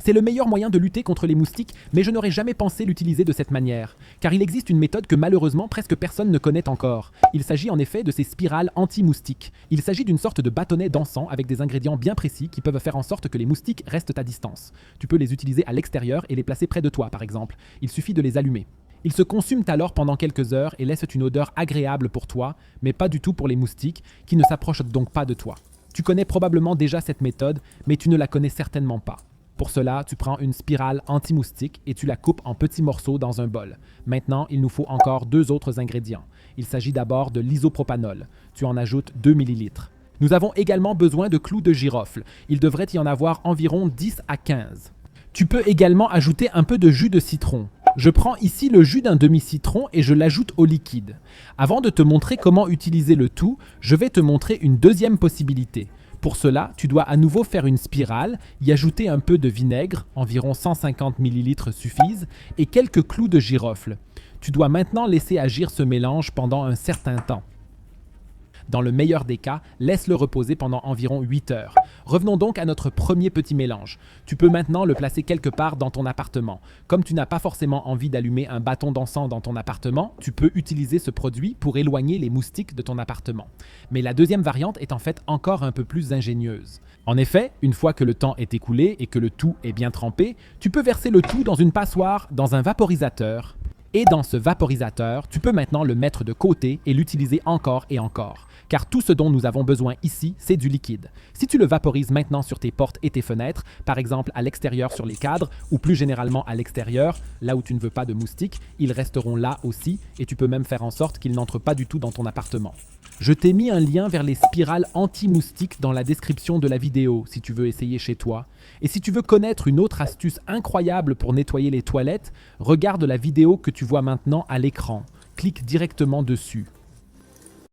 C'est le meilleur moyen de lutter contre les moustiques, mais je n'aurais jamais pensé l'utiliser de cette manière, car il existe une méthode que malheureusement presque personne ne connaît encore. Il s'agit en effet de ces spirales anti-moustiques. Il s'agit d'une sorte de bâtonnet d'encens avec des ingrédients bien précis qui peuvent faire en sorte que les moustiques restent à distance. Tu peux les utiliser à l'extérieur et les placer près de toi par exemple. Il suffit de les allumer. Ils se consument alors pendant quelques heures et laissent une odeur agréable pour toi, mais pas du tout pour les moustiques, qui ne s'approchent donc pas de toi. Tu connais probablement déjà cette méthode, mais tu ne la connais certainement pas. Pour cela, tu prends une spirale anti-moustique et tu la coupes en petits morceaux dans un bol. Maintenant, il nous faut encore 2 autres ingrédients. Il s'agit d'abord de l'isopropanol. Tu en ajoutes 2 ml. Nous avons également besoin de clous de girofle. Il devrait y en avoir environ 10 à 15. Tu peux également ajouter un peu de jus de citron. Je prends ici le jus d'un demi-citron et je l'ajoute au liquide. Avant de te montrer comment utiliser le tout, je vais te montrer une deuxième possibilité. Pour cela, tu dois à nouveau faire une spirale, y ajouter un peu de vinaigre, environ 150 ml suffisent, et quelques clous de girofle. Tu dois maintenant laisser agir ce mélange pendant un certain temps. Dans le meilleur des cas, laisse-le reposer pendant environ 8 heures. Revenons donc à notre premier petit mélange. Tu peux maintenant le placer quelque part dans ton appartement. Comme tu n'as pas forcément envie d'allumer un bâton d'encens dans ton appartement, tu peux utiliser ce produit pour éloigner les moustiques de ton appartement. Mais la deuxième variante est en fait encore un peu plus ingénieuse. En effet, une fois que le temps est écoulé et que le tout est bien trempé, tu peux verser le tout dans une passoire, dans un vaporisateur. Et dans ce vaporisateur, tu peux maintenant le mettre de côté et l'utiliser encore et encore. Car tout ce dont nous avons besoin ici, c'est du liquide. Si tu le vaporises maintenant sur tes portes et tes fenêtres, par exemple à l'extérieur sur les cadres, ou plus généralement à l'extérieur, là où tu ne veux pas de moustiques, ils resteront là aussi et tu peux même faire en sorte qu'ils n'entrent pas du tout dans ton appartement. Je t'ai mis un lien vers les spirales anti-moustiques dans la description de la vidéo si tu veux essayer chez toi. Et si tu veux connaître une autre astuce incroyable pour nettoyer les toilettes, regarde la vidéo que tu vois maintenant à l'écran. Clique directement dessus.